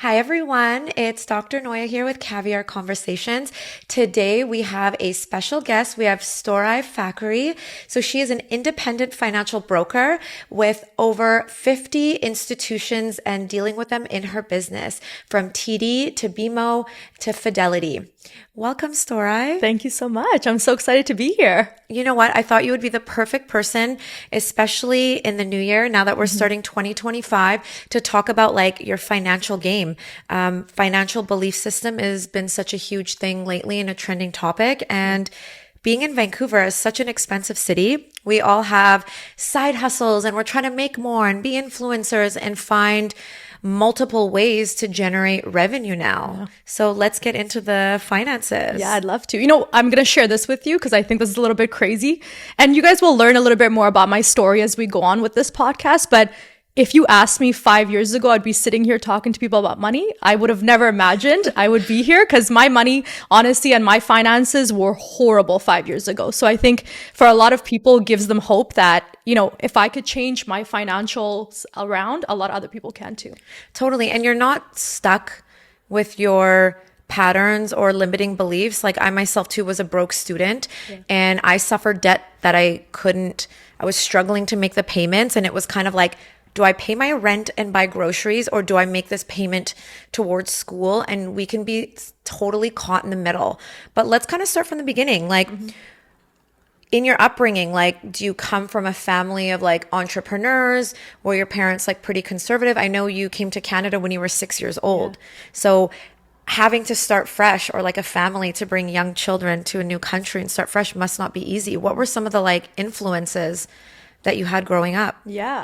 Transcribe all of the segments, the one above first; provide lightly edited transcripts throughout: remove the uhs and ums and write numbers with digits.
Hi everyone, it's Dr. Noya here with Caviar Conversations. Today we have a special guest. We have Stori Fakhri. So she is an independent financial broker with over 50 institutions and dealing with them in her business, from TD to BMO to Fidelity. Welcome, Stori. Thank you so much. I'm so excited to be here. You know what? I thought you would be the perfect person, especially in the new year, now that we're starting 2025, to talk about like your financial game. Financial belief system has been such a huge thing lately and a trending topic. And being in Vancouver is such an expensive city. We all have side hustles and we're trying to make more and be influencers and find multiple ways to generate revenue now. Yeah. So let's get into the finances. Yeah, I'd love to. I'm going to share this with you because I think this is a little bit crazy. And you guys will learn a little bit more about my story as we go on with this podcast. But if you asked me 5 years ago, I'd be sitting here talking to people about money. I would have never imagined I would be here because my money, honestly, and my finances were horrible 5 years ago. So I think for a lot of people, it gives them hope that, if I could change my financials around, a lot of other people can too. Totally. And you're not stuck with your patterns or limiting beliefs. Like I myself too was a broke student and I suffered debt that I was struggling to make the payments. And it was kind of like, do I pay my rent and buy groceries, or do I make this payment towards school? And we can be totally caught in the middle. But let's kind of start from the beginning. Like in your upbringing, like, do you come from a family of like entrepreneurs? Were your parents like pretty conservative? I know you came to Canada when you were 6 years old. Yeah. So having to start fresh, or like a family to bring young children to a new country and start fresh, must not be easy. What were some of the like influences that you had growing up? Yeah,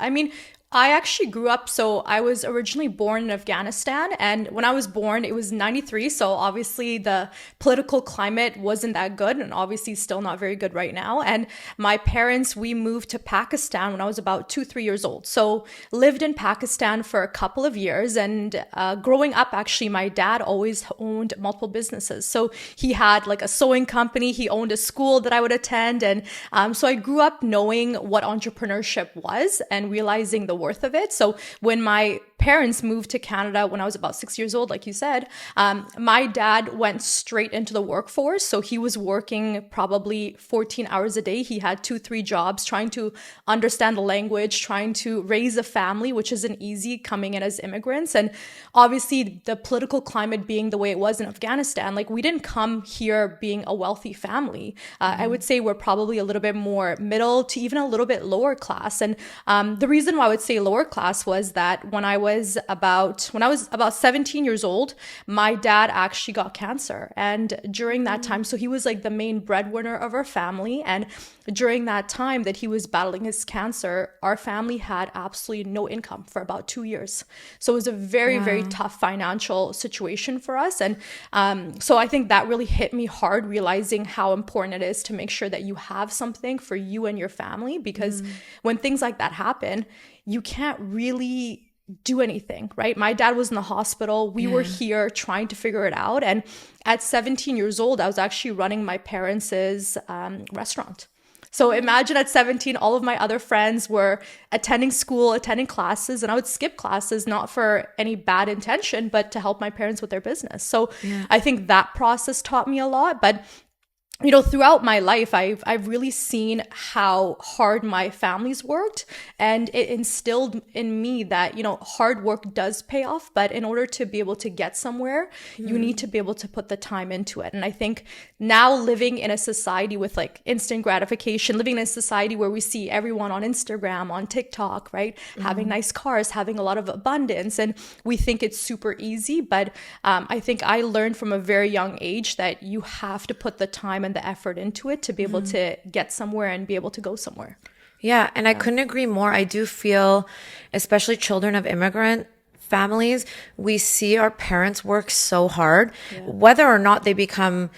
I actually grew up, so I was originally born in Afghanistan, and when I was born, it was 93, so obviously the political climate wasn't that good, and obviously still not very good right now. And my parents, we moved to Pakistan when I was about 2-3 years old, so lived in Pakistan for a couple of years. And growing up, actually, my dad always owned multiple businesses. So he had like a sewing company, he owned a school that I would attend, and so I grew up knowing what entrepreneurship was and realizing the worth of it. So when my parents moved to Canada when I was about 6 years old, like you said, my dad went straight into the workforce. So he was working probably 14 hours a day. He had 2-3 jobs, trying to understand the language, trying to raise a family, which isn't easy coming in as immigrants. And obviously the political climate being the way it was in Afghanistan, like we didn't come here being a wealthy family. I would say we're probably a little bit more middle to even a little bit lower class. And the reason why I would say lower class was that when I was about 17 years old, my dad actually got cancer. And during that time, so he was like the main breadwinner of our family. And during that time that he was battling his cancer, our family had absolutely no income for about 2 years. So it was a very, very tough financial situation for us. And so I think that really hit me hard, realizing how important it is to make sure that you have something for you and your family, because when things like that happen, you can't really do anything, right? My dad was in the hospital. We were here trying to figure it out. And at 17 years old, I was actually running my parents' restaurant. So imagine at 17, all of my other friends were attending school, attending classes, and I would skip classes, not for any bad intention, but to help my parents with their business. So I think that process taught me a lot. But throughout my life, I've really seen how hard my family's worked, and it instilled in me that, hard work does pay off, but in order to be able to get somewhere, you need to be able to put the time into it. And I think now living in a society with like instant gratification, living in a society where we see everyone on Instagram, on TikTok, right? Having nice cars, having a lot of abundance, and we think it's super easy. But I think I learned from a very young age that you have to put the time and the effort into it to be able to get somewhere and be able to go somewhere. Yeah. And I couldn't agree more. I do feel, especially children of immigrant families, we see our parents work so hard, whether or not they become,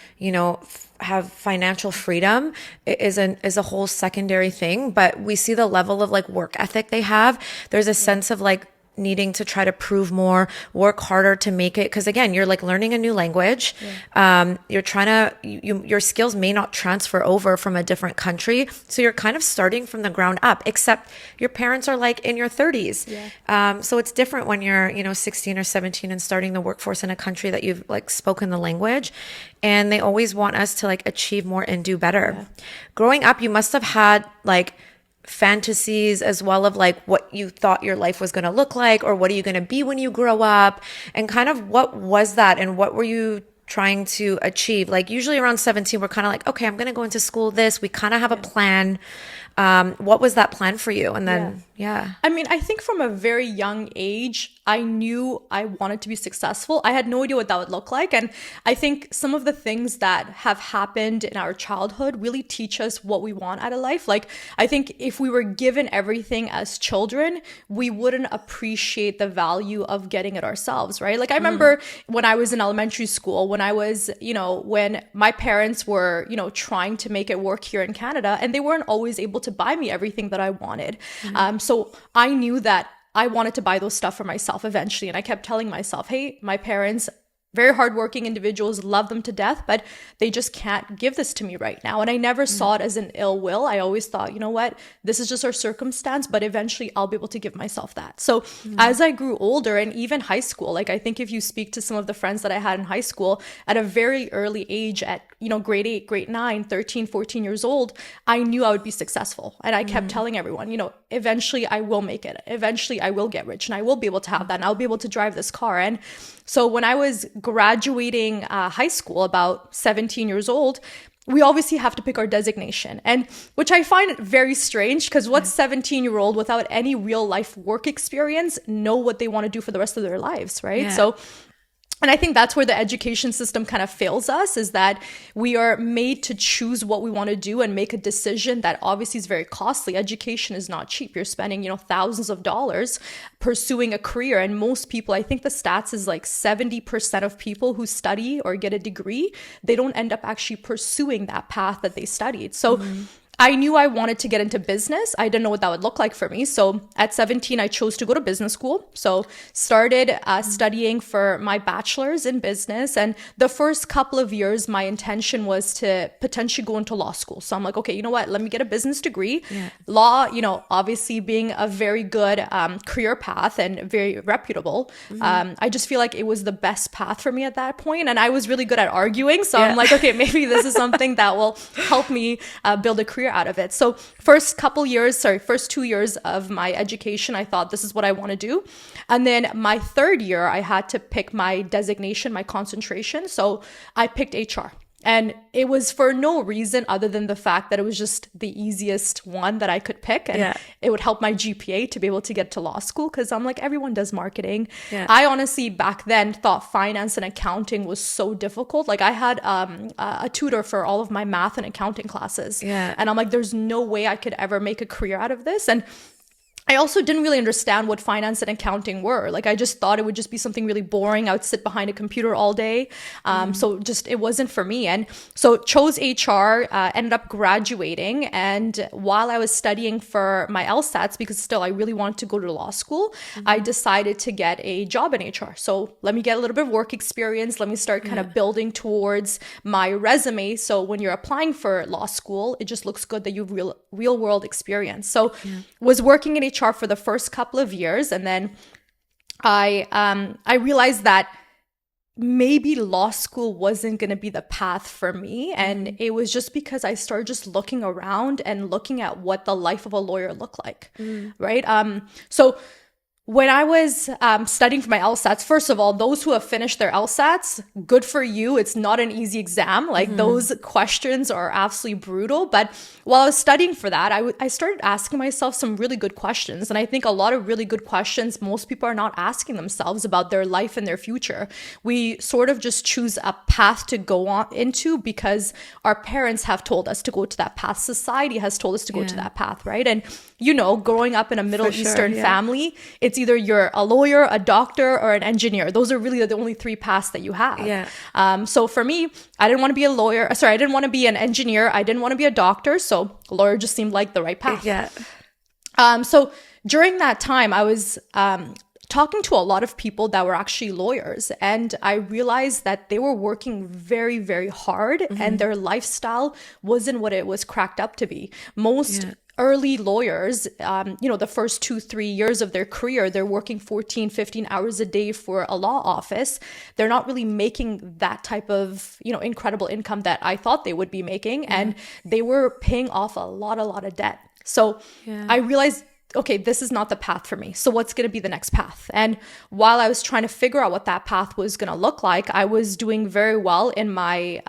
have financial freedom is a whole secondary thing. But we see the level of like work ethic they have. There's a sense of like needing to try to prove more, work harder to make it. Because again, you're like learning a new language. You're trying to, your skills may not transfer over from a different country. So you're kind of starting from the ground up, except your parents are like in your 30s. So it's different when you're, 16 or 17 and starting the workforce in a country that you've like spoken the language. And they always want us to like achieve more and do better. Growing up, you must have had like fantasies as well of like what you thought your life was going to look like, or what are you going to be when you grow up, and kind of what was that and what were you trying to achieve? Like usually around 17, we're kind of like, okay, I'm going to go into school this. We kind of have a plan. What was that plan for you? And then, I mean, I think from a very young age, I knew I wanted to be successful. I had no idea what that would look like. And I think some of the things that have happened in our childhood really teach us what we want out of life. Like, I think if we were given everything as children, we wouldn't appreciate the value of getting it ourselves, right? Like, I remember when I was in elementary school, when I was, when my parents were, trying to make it work here in Canada, and they weren't always able to buy me everything that I wanted. So I knew that I wanted to buy those stuff for myself eventually. And I kept telling myself, hey, my parents, very hardworking individuals, love them to death, but they just can't give this to me right now. And I never saw it as an ill will. I always thought, you know what, this is just our circumstance, but eventually I'll be able to give myself that. So as I grew older, and even high school, like I think if you speak to some of the friends that I had in high school at a very early age, at grade 8, grade 9, 13, 14 years old, I knew I would be successful. And I kept telling everyone, eventually I will make it. Eventually I will get rich and I will be able to have that and I'll be able to drive this car. And so when I was graduating high school, about 17 years old, we obviously have to pick our designation, and which I find very strange, because what 17-year-old without any real life work experience know what they want to do for the rest of their lives, right? So, and I think that's where the education system kind of fails us, is that we are made to choose what we want to do and make a decision that obviously is very costly. Education is not cheap. You're spending, thousands of dollars pursuing a career. And most people, I think the stats is like 70% of people who study or get a degree, they don't end up actually pursuing that path that they studied. So I knew I wanted to get into business. I didn't know what that would look like for me. So at 17, I chose to go to business school. So started studying for my bachelor's in business. And the first couple of years, my intention was to potentially go into law school. So I'm like, okay, you know what? Let me get a business degree. Law, obviously being a very good career path and very reputable. I just feel like it was the best path for me at that point. And I was really good at arguing. So I'm like, okay, maybe this is something that will help me build a career out of it. So first 2 years of my education, I thought this is what I want to do. And then my third year, I had to pick my designation, my concentration. So I picked HR. And it was for no reason other than the fact that it was just the easiest one that I could pick. And it would help my GPA to be able to get to law school, because I'm like, everyone does marketing. I honestly back then thought finance and accounting was so difficult. Like I had a tutor for all of my math and accounting classes. And I'm like, there's no way I could ever make a career out of this. And I also didn't really understand what finance and accounting were. Like, I just thought it would just be something really boring. I would sit behind a computer all day. So just, it wasn't for me. And so chose HR, ended up graduating. And while I was studying for my LSATs, because still I really wanted to go to law school, I decided to get a job in HR. So let me get a little bit of work experience. Let me start kind of building towards my resume. So when you're applying for law school, it just looks good that you have real world experience. So was working in HR for the first couple of years, and then I realized that maybe law school wasn't going to be the path for me, and it was just because I started just looking around and looking at what the life of a lawyer looked like, right? So when I was studying for my LSATs, first of all, those who have finished their LSATs, good for you. It's not an easy exam. Like those questions are absolutely brutal. But while I was studying for that, I started asking myself some really good questions. And I think a lot of really good questions most people are not asking themselves about their life and their future. We sort of just choose a path to go on into because our parents have told us to go to that path. Society has told us to go to that path, right? And growing up in a Middle Eastern family, it's either you're a lawyer, a doctor, or an engineer. Those are really the only three paths that you have. So for me, I didn't want to be a lawyer. I didn't want to be an engineer. I didn't want to be a doctor. So a lawyer just seemed like the right path. So during that time, I was talking to a lot of people that were actually lawyers, and I realized that they were working very, very hard, and their lifestyle wasn't what it was cracked up to be. Most early lawyers, the first 2-3 years of their career, they're working 14, 15 hours a day for a law office. They're not really making that type of, incredible income that I thought they would be making. And they were paying off a lot of debt. So I realized, okay, this is not the path for me. So what's going to be the next path? And while I was trying to figure out what that path was going to look like, I was doing very well in my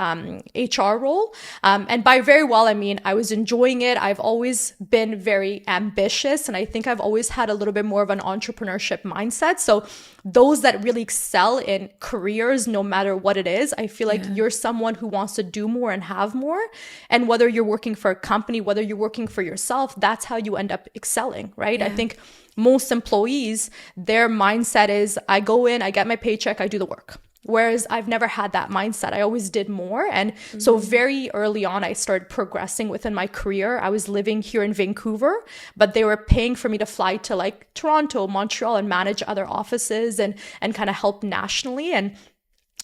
HR role. And by very well, I mean, I was enjoying it. I've always been very ambitious, and I think I've always had a little bit more of an entrepreneurship mindset. So those that really excel in careers, no matter what it is, I feel like you're someone who wants to do more and have more. And whether you're working for a company, whether you're working for yourself, that's how you end up excelling, right? I think most employees, their mindset is, I go in, I get my paycheck, I do the work. Whereas I've never had that mindset. I always did more. And so very early on, I started progressing within my career. I was living here in Vancouver, but they were paying for me to fly to like Toronto, Montreal, and manage other offices and kind of help nationally. And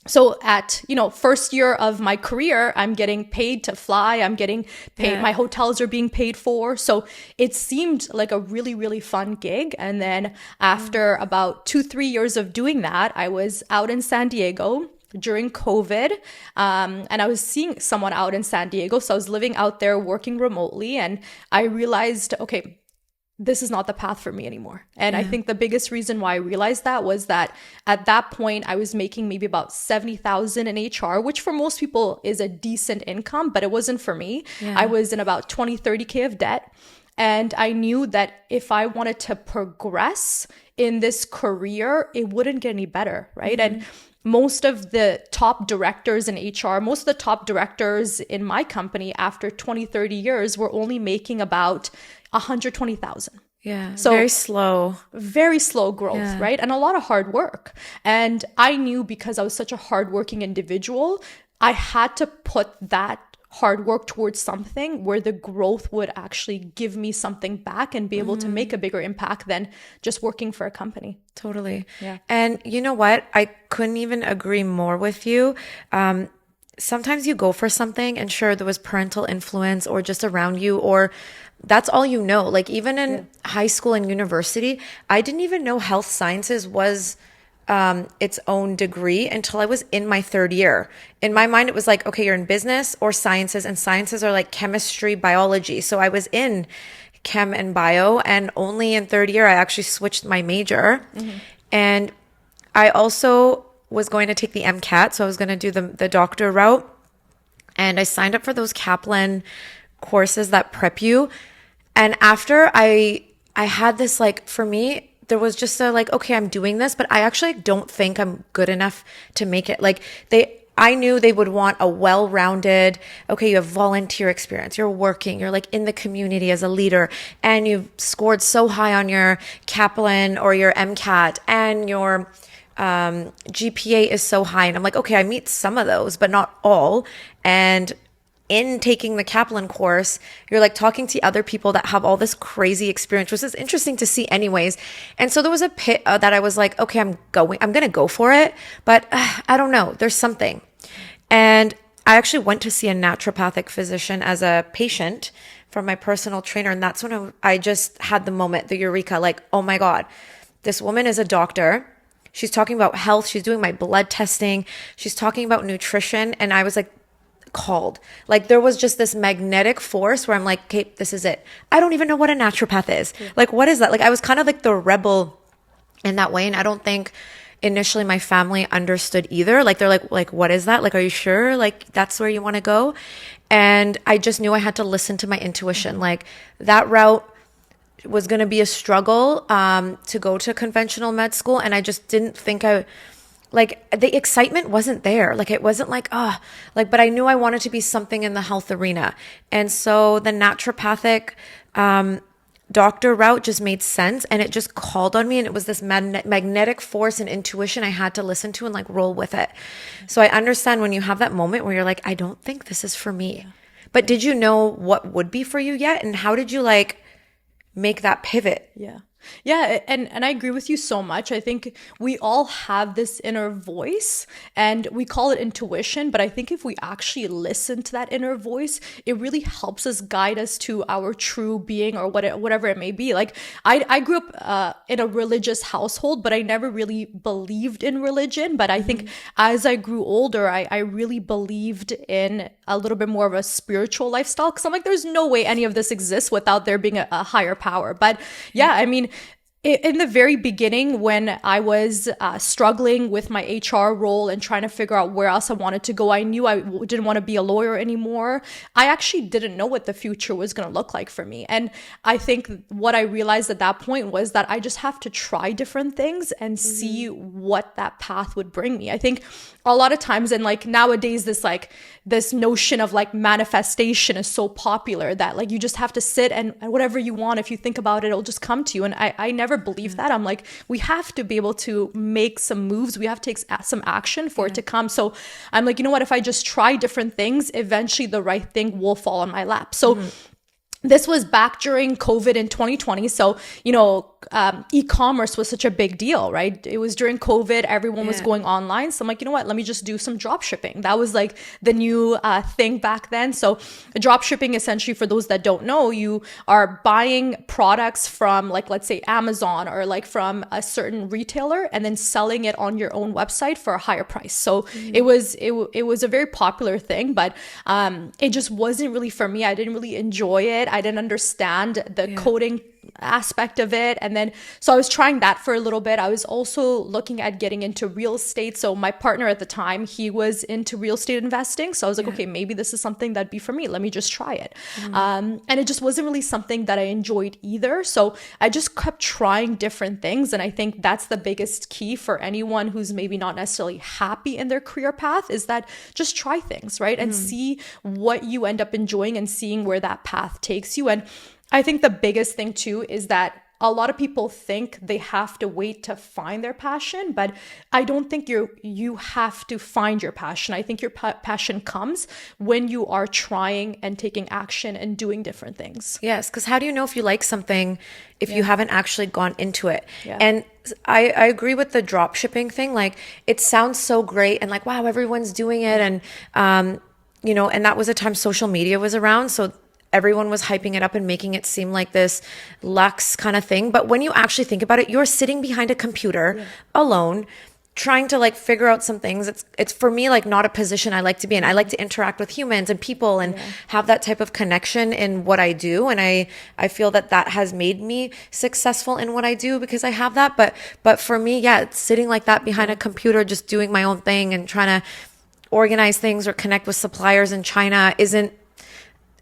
so at, first year of my career, I'm getting paid to fly. I'm getting paid. My hotels are being paid for. So it seemed like a really, really fun gig. And then after about 2-3 years of doing that, I was out in San Diego during COVID. And I was seeing someone out in San Diego. So I was living out there working remotely. And I realized, okay, this is not the path for me anymore. And I think the biggest reason why I realized that was that at that point, I was making maybe about 70,000 in HR, which for most people is a decent income, but it wasn't for me. I was in about 20-30K of debt. And I knew that if I wanted to progress in this career, it wouldn't get any better, right? And most of the top directors in HR, most of the top directors in my company after 20-30 years were only making about 120,000. Yeah. So very slow growth, right? And a lot of hard work. And I knew, because I was such a hardworking individual, I had to put that hard work towards something where the growth would actually give me something back and be able to make a bigger impact than just working for a company. Totally. Yeah. And you know what? I couldn't even agree more with you. Sometimes you go for something and sure, there was parental influence or just around you, or that's all you know. Like even in high school and university, I didn't even know health sciences was its own degree until I was in my third year. In my mind, it was like, okay, you're in business or sciences, and sciences are like chemistry, biology. So I was in chem and bio, and only in third year, I actually switched my major. And I also was going to take the MCAT. So I was going to do the doctor route. And I signed up for those Kaplan courses that prep you. And after I had this, like, for me, there was just a like, okay, I'm doing this, but I actually don't think I'm good enough to make it. Like I knew they would want a well-rounded, okay, you have volunteer experience, you're working, you're like in the community as a leader, and you've scored so high on your Kaplan or your MCAT, and your GPA is so high. And I'm like, okay, I meet some of those, but not all. And in taking the Kaplan course, you're like talking to other people that have all this crazy experience, which is interesting to see anyways. And so there was a pit that I was like, okay, I'm going to go for it, but I don't know, there's something. And I actually went to see a naturopathic physician as a patient from my personal trainer. And that's when I just had the moment, the eureka, like, oh my God, this woman is a doctor. She's talking about health. She's doing my blood testing. She's talking about nutrition. And I was like, called. Like there was just this magnetic force where I'm like, okay, this is it. I don't even know what a naturopath is. Like, what is that? Like I was kind of like the rebel in that way. And I don't think initially my family understood either. Like they're like, what is that? Like, are you sure? Like that's where you want to go? And I just knew I had to listen to my intuition. Like that route was going to be a struggle to go to conventional med school. And I just didn't think like the excitement wasn't there. Like it wasn't like, but I knew I wanted to be something in the health arena. And so the naturopathic doctor route just made sense, and it just called on me. And it was this magnetic force and intuition I had to listen to and like roll with it. So I understand when you have that moment where you're like, I don't think this is for me. Yeah. But did you know what would be for you yet? And how did you like make that pivot? Yeah. Yeah, and I agree with you so much. I think we all have this inner voice and we call it intuition, but I think if we actually listen to that inner voice, it really helps us guide us to our true being or whatever it may be. Like I grew up in a religious household, but I never really believed in religion. But I think as I grew older, I really believed in a little bit more of a spiritual lifestyle, because I'm like, there's no way any of this exists without there being a higher power. But yeah, I mean, in the very beginning, when I was struggling with my HR role and trying to figure out where else I wanted to go, I knew I didn't want to be a lawyer anymore. I actually didn't know what the future was going to look like for me. And I think what I realized at that point was that I just have to try different things and see what that path would bring me. I think a lot of times, and like nowadays, this notion of like manifestation is so popular that like you just have to sit and whatever you want, if you think about it, it'll just come to you. And I never believe that. I'm like, we have to be able to make some moves. We have to take some action for it to come. So I'm like, you know what, if I just try different things, eventually the right thing will fall on my lap. So this was back during COVID in 2020. So, e-commerce was such a big deal, right? It was during COVID, everyone was going online. So I'm like, you know what, let me just do some drop shipping. That was like the new thing back then. So drop shipping, essentially, for those that don't know, you are buying products from like, let's say Amazon or like from a certain retailer and then selling it on your own website for a higher price. So it was a very popular thing, but it just wasn't really for me. I didn't really enjoy it. I didn't understand the coding aspect of it. And then, so I was trying that for a little bit. I was also looking at getting into real estate. So my partner at the time, he was into real estate investing. So I was like, okay, maybe this is something that'd be for me. Let me just try it. And it just wasn't really something that I enjoyed either. So I just kept trying different things. And I think that's the biggest key for anyone who's maybe not necessarily happy in their career path, is that just try things, right? And see what you end up enjoying and seeing where that path takes you. And I think the biggest thing too is that a lot of people think they have to wait to find their passion, but I don't think you have to find your passion. I think your passion comes when you are trying and taking action and doing different things. Yes, because how do you know if you like something if you haven't actually gone into it? And I agree with the drop shipping thing. Like, it sounds so great and like, wow, everyone's doing it. And, and that was a time social media was around. So everyone was hyping it up and making it seem like this luxe kind of thing. But when you actually think about it, you're sitting behind a computer alone, trying to like figure out some things. It's for me, like, not a position I like to be in. I like to interact with humans and people and have that type of connection in what I do. And I feel that has made me successful in what I do because I have that. But for me, it's sitting like that behind a computer, just doing my own thing and trying to organize things or connect with suppliers in China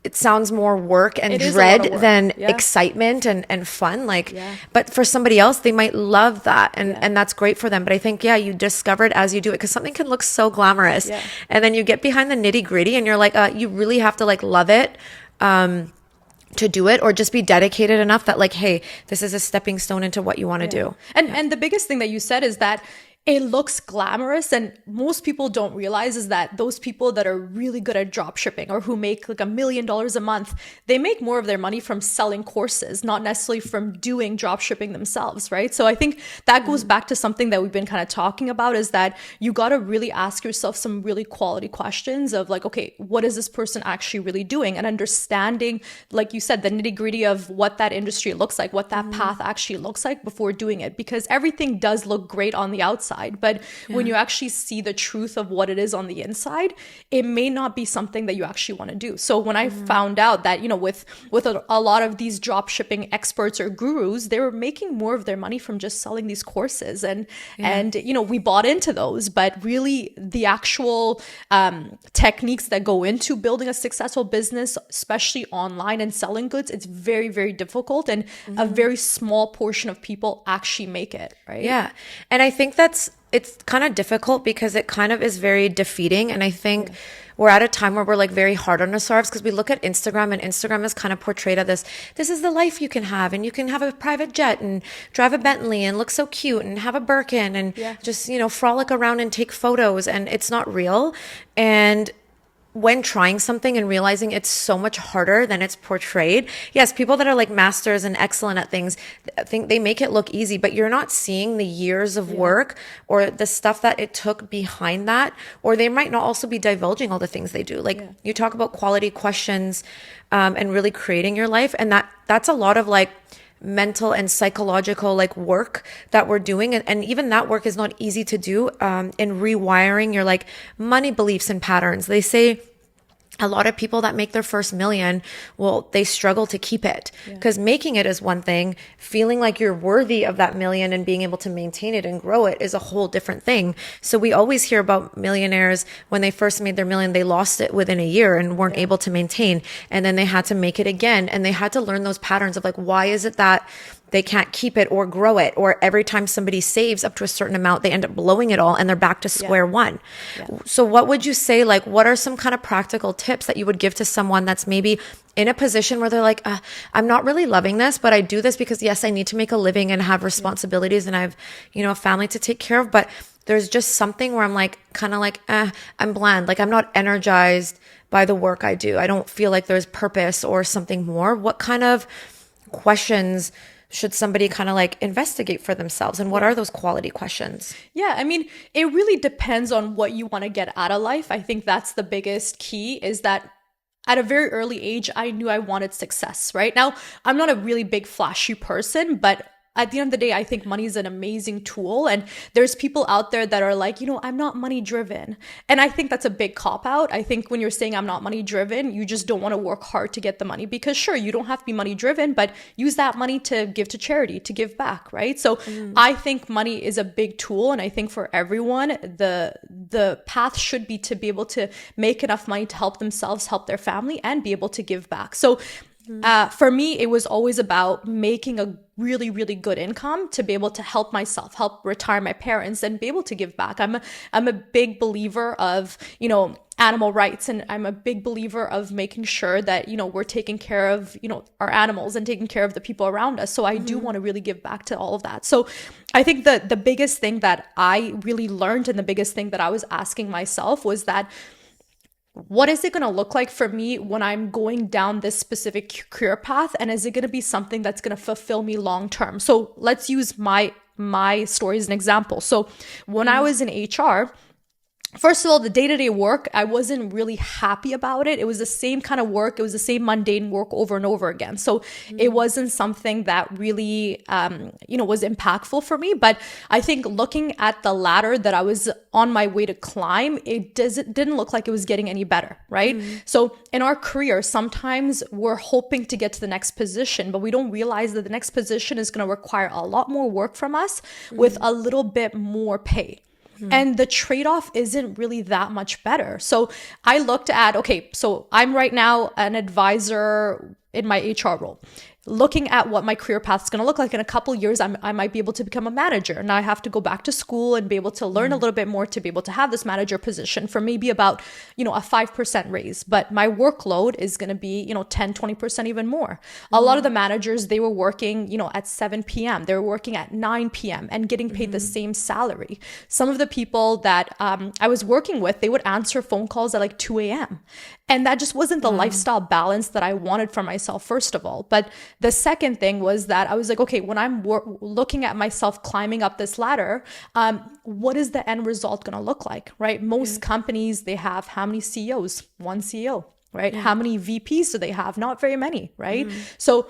it sounds more work and dread than excitement and fun. But for somebody else, they might love that. And that's great for them. But I think, you discover it as you do it, because something can look so glamorous. And then you get behind the nitty gritty and you're like, you really have to like love it to do it, or just be dedicated enough that like, hey, this is a stepping stone into what you want to do. And the biggest thing that you said is that it looks glamorous, and most people don't realize is that those people that are really good at drop shipping or who make like $1 million a month, they make more of their money from selling courses, not necessarily from doing drop shipping themselves, right? So I think that goes back to something that we've been kind of talking about, is that you got to really ask yourself some really quality questions of like, okay, what is this person actually really doing? And understanding, like you said, the nitty gritty of what that industry looks like, what that path actually looks like before doing it, because everything does look great on the outside. But when you actually see the truth of what it is on the inside, it may not be something that you actually want to do. So when I found out that, with a lot of these drop shipping experts or gurus, they were making more of their money from just selling these courses. And we bought into those, but really the actual techniques that go into building a successful business, especially online and selling goods, it's very, very difficult. And a very small portion of people actually make it, right? Yeah. And I think it's kind of difficult because it kind of is very defeating. And I think we're at a time where we're like very hard on ourselves, because we look at Instagram, and Instagram is kind of portrayed as this is the life you can have, and you can have a private jet and drive a Bentley and look so cute and have a Birkin and just, frolic around and take photos, and it's not real. And when trying something and realizing it's so much harder than it's portrayed. Yes, people that are like masters and excellent at things, I think they make it look easy, but you're not seeing the years of work or the stuff that it took behind that, or they might not also be divulging all the things they do. Like you talk about quality questions and really creating your life. And that's a lot of like mental and psychological like work that we're doing, and even that work is not easy to do in rewiring your like money beliefs and patterns. They say a lot of people that make their first million, well, they struggle to keep it because making it is one thing. Feeling like you're worthy of that million and being able to maintain it and grow it is a whole different thing. So we always hear about millionaires when they first made their million, they lost it within a year and weren't able to maintain. And then they had to make it again. And they had to learn those patterns of like, why is it that they can't keep it or grow it? Or every time somebody saves up to a certain amount, they end up blowing it all and they're back to square one. So what would you say, like, what are some kind of practical tips that you would give to someone that's maybe in a position where they're like, I'm not really loving this, but I do this because yes, I need to make a living and have responsibilities and I have, a family to take care of. But there's just something where I'm like, kind of like, I'm bland. Like I'm not energized by the work I do. I don't feel like there's purpose or something more. What kind of questions should somebody kind of like investigate for themselves? And what are those quality questions? Yeah, I mean, it really depends on what you want to get out of life. I think that's the biggest key, is that at a very early age, I knew I wanted success, right? Now, I'm not a really big flashy person, but at the end of the day, I think money is an amazing tool. And there's people out there that are like, I'm not money driven. And I think that's a big cop out. I think when you're saying I'm not money driven, you just don't want to work hard to get the money, because sure, you don't have to be money driven, but use that money to give to charity, to give back, right? So I think money is a big tool. And I think for everyone, the path should be to be able to make enough money to help themselves, help their family, and be able to give back. So for me, it was always about making a really, really good income to be able to help myself, help retire my parents, and be able to give back. I'm a big believer of, animal rights, and I'm a big believer of making sure that, we're taking care of, our animals and taking care of the people around us. So I do want to really give back to all of that. So I think that the biggest thing that I really learned, and the biggest thing that I was asking myself, was that, what is it going to look like for me when I'm going down this specific career path? And is it going to be something that's going to fulfill me long term? So let's use my story as an example. So when I was in HR, first of all, the day-to-day work, I wasn't really happy about it. It was the same kind of work. It was the same mundane work over and over again. So it wasn't something that really, was impactful for me. But I think looking at the ladder that I was on my way to climb, it didn't look like it was getting any better, right? So in our career, sometimes we're hoping to get to the next position, but we don't realize that the next position is going to require a lot more work from us with a little bit more pay. And the trade-off isn't really that much better. So I looked at, okay, so I'm right now an advisor in my HR role. Looking at what my career path is going to look like in a couple of years, I might be able to become a manager. Now I have to go back to school and be able to learn a little bit more to be able to have this manager position for maybe about, a 5% raise. But my workload is going to be, 10, 20% even more. A lot of the managers, they were working, at 7 p.m. They were working at 9 p.m. and getting paid the same salary. Some of the people that I was working with, they would answer phone calls at like 2 a.m. And that just wasn't the lifestyle balance that I wanted for myself, first of all. But the second thing was that I was like, okay, when I'm looking at myself climbing up this ladder, what is the end result going to look like, right? Most companies, they have how many CEOs? One CEO, right? How many VPs do they have? Not very many, right? So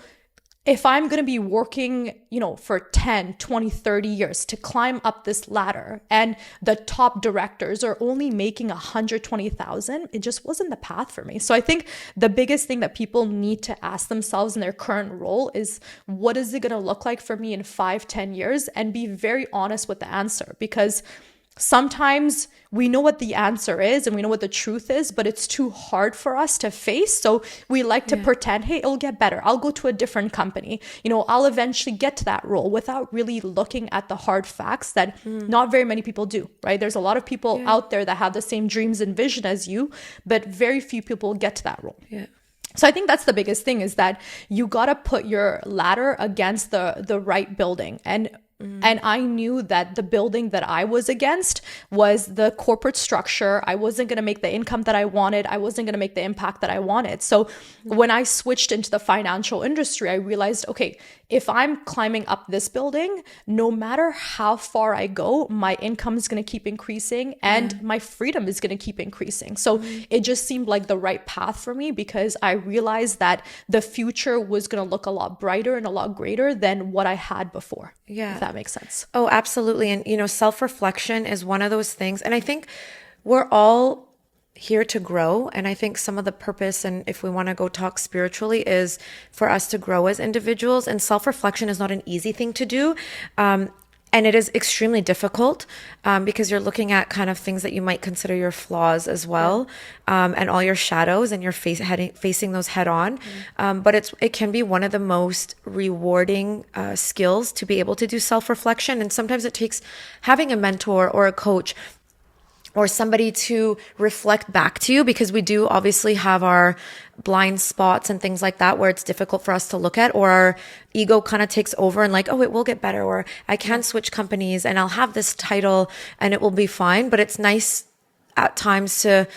if I'm going to be working, for 10, 20, 30 years to climb up this ladder, and the top directors are only making 120,000, it just wasn't the path for me. So I think the biggest thing that people need to ask themselves in their current role is, what is it going to look like for me in 5, 10 years? And be very honest with the answer, because sometimes we know what the answer is and we know what the truth is, but it's too hard for us to face. So we like to pretend, hey, it'll get better. I'll go to a different company. I'll eventually get to that role, without really looking at the hard facts that not very many people do, right? There's a lot of people out there that have the same dreams and vision as you, but very few people get to that role. Yeah. So I think that's the biggest thing, is that you got to put your ladder against the right building. And And I knew that the building that I was against was the corporate structure. I wasn't going to make the income that I wanted. I wasn't going to make the impact that I wanted. So when I switched into the financial industry, I realized, okay, if I'm climbing up this building, no matter how far I go, my income is going to keep increasing and my freedom is going to keep increasing. So it just seemed like the right path for me, because I realized that the future was going to look a lot brighter and a lot greater than what I had before. Yeah. If that makes sense. Oh, absolutely. And, self-reflection is one of those things. And I think we're all here to grow. And I think some of the purpose, and if we want to go talk spiritually, is for us to grow as individuals. And self-reflection is not an easy thing to do. And it is extremely difficult because you're looking at kind of things that you might consider your flaws as well, and all your shadows, and you're facing those head on. But it can be one of the most rewarding skills to be able to do self-reflection. And sometimes it takes having a mentor or a coach or somebody to reflect back to you, because we do obviously have our blind spots and things like that where it's difficult for us to look at, or our ego kind of takes over and like, oh, it will get better, or I can switch companies and I'll have this title and it will be fine. But it's nice at times to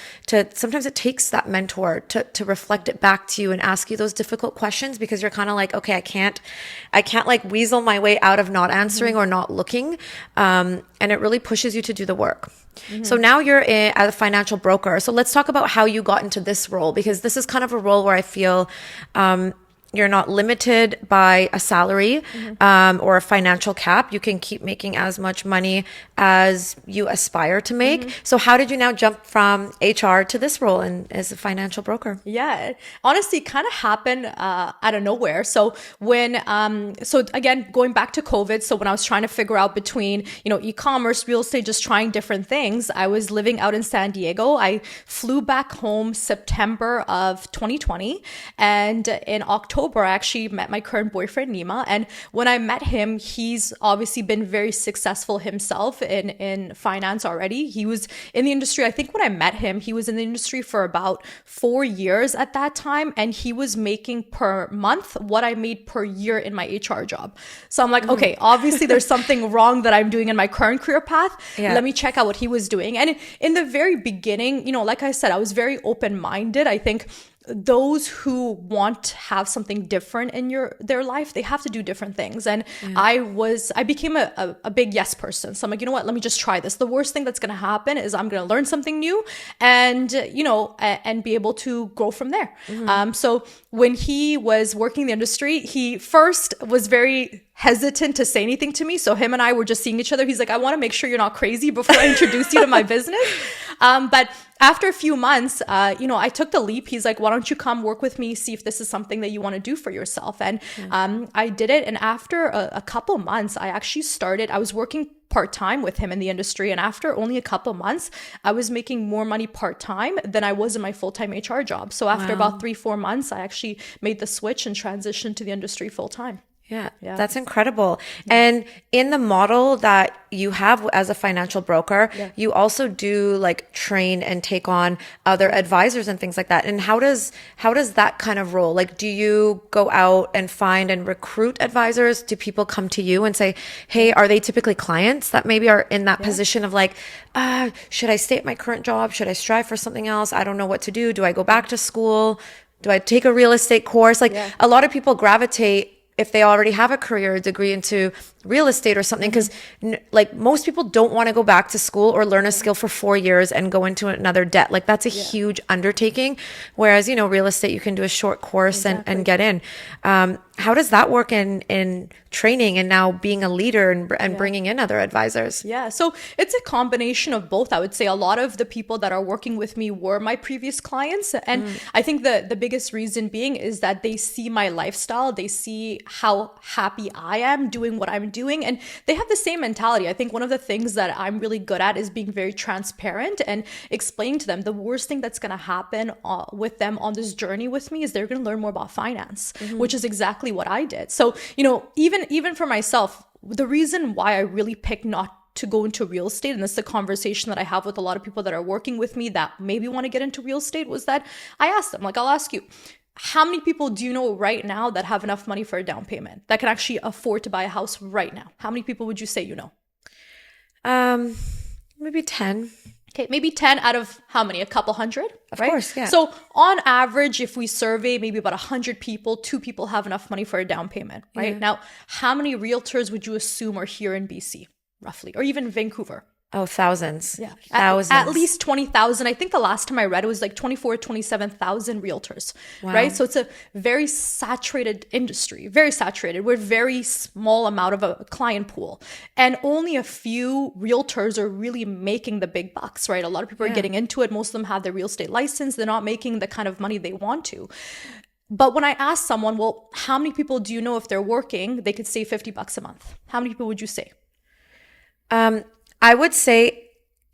sometimes it takes that mentor to reflect it back to you and ask you those difficult questions, because you're kind of like, okay, I can't like weasel my way out of not answering or not looking. And it really pushes you to do the work. So now you're as a financial broker. So let's talk about how you got into this role, because this is kind of a role where I feel you're not limited by a salary or a financial cap. You can keep making as much money as you aspire to make. So how did you now jump from HR to this role and as a financial broker? Yeah, honestly, kind of happened out of nowhere. So so again, going back to COVID, so when I was trying to figure out between, e-commerce, real estate, just trying different things, I was living out in San Diego. I flew back home September of 2020. And in October, I actually met my current boyfriend, Nima. And when I met him, he's obviously been very successful himself in finance already. He was in the industry. I think when I met him, he was in the industry for about 4 years at that time. And he was making per month what I made per year in my HR job. So I'm like, okay, obviously there's something wrong that I'm doing in my current career path. Yeah. Let me check out what he was doing. And in the very beginning, like I said, I was very open-minded. I think those who want to have something different in their life, they have to do different things. And I became a big yes person. So I'm like, you know what, let me just try this. The worst thing that's going to happen is I'm going to learn something new and, and be able to grow from there. So when he was working in the industry, he first was very hesitant to say anything to me. So him and I were just seeing each other. He's like, I want to make sure you're not crazy before I introduce you to my business. But after a few months, I took the leap. He's like, why don't you come work with me, see if this is something that you want to do for yourself? And I did it. And after a couple months, I was working part-time with him in the industry. And after only a couple months, I was making more money part-time than I was in my full-time HR job. So after about 3-4 months, I actually made the switch and transitioned to the industry full-time. Yeah, that's incredible. And in the model that you have as a financial broker, you also do like train and take on other advisors and things like that. And how does that kind of roll? Like, do you go out and find and recruit advisors? Do people come to you and say, hey, are they typically clients that maybe are in that position of like, should I stay at my current job? Should I strive for something else? I don't know what to do. Do I go back to school? Do I take a real estate course? Like a lot of people gravitate, if they already have a career or degree, into real estate or something, because like most people don't want to go back to school or learn a skill for 4 years and go into another debt. Like that's a huge undertaking. Whereas, real estate, you can do a short course and get in. How does that work in training and now being a leader and bringing in other advisors? Yeah, so it's a combination of both. I would say a lot of the people that are working with me were my previous clients. And I think the biggest reason being is that they see my lifestyle. They see how happy I am doing what I'm doing. And they have the same mentality. I think one of the things that I'm really good at is being very transparent and explaining to them the worst thing that's going to happen with them on this journey with me is they're going to learn more about finance, which is exactly what I did. So, even for myself, the reason why I really picked not to go into real estate, and this is a conversation that I have with a lot of people that are working with me that maybe want to get into real estate, was that I asked them, like, I'll ask you, how many people do you know right now that have enough money for a down payment, that can actually afford to buy a house right now? How many people would you say you know? Maybe 10. Okay, maybe 10 out of how many? A couple hundred? Of course, yeah. So on average, if we survey maybe about 100 people, 2 people have enough money for a down payment, right? Yeah. Now, how many realtors would you assume are here in BC, roughly? Or even Vancouver? Oh, thousands. Yeah. Thousands. At least 20,000. I think the last time I read it was like 27,000 realtors, right? So it's a very saturated industry, very saturated. We're a very small amount of a client pool. And only a few realtors are really making the big bucks, right? A lot of people are getting into it. Most of them have their real estate license. They're not making the kind of money they want to. But when I ask someone, well, how many people do you know if they're working, they could save $50 a month? How many people would you say? I would say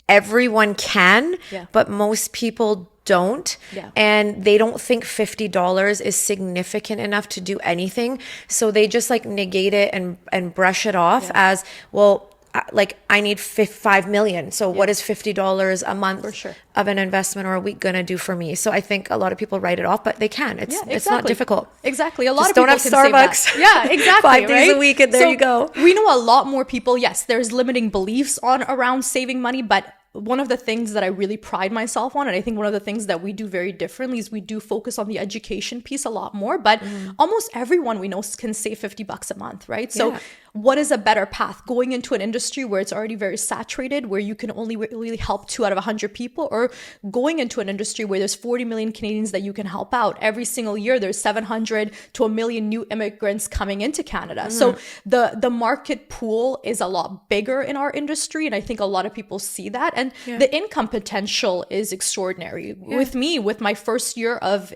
everyone can, Yeah. but most people don't. Yeah. And they don't think $50 is significant enough to do anything. So they just like negate it and brush it off as, well, like I need 5 million. So what is $50 a month of an investment or a week going to do for me? So I think a lot of people write it off, but they can. It's not difficult. Exactly. A lot Just of people don't have can Starbucks. save that. Yeah, exactly. 5 days a week and there you go. We know a lot more people. Yes, there's limiting beliefs around saving money, but one of the things that I really pride myself on, and I think one of the things that we do very differently, is we do focus on the education piece a lot more, but almost everyone we know can save $50 a month, right? So what is a better path? Going into an industry where it's already very saturated, where you can only really help 2 out of 100 people, or going into an industry where there's 40 million Canadians that you can help out. Every single year, there's 700 to 1 million new immigrants coming into Canada. So the market pool is a lot bigger in our industry, and I think a lot of people see that. And the income potential is extraordinary. With me, with my first year of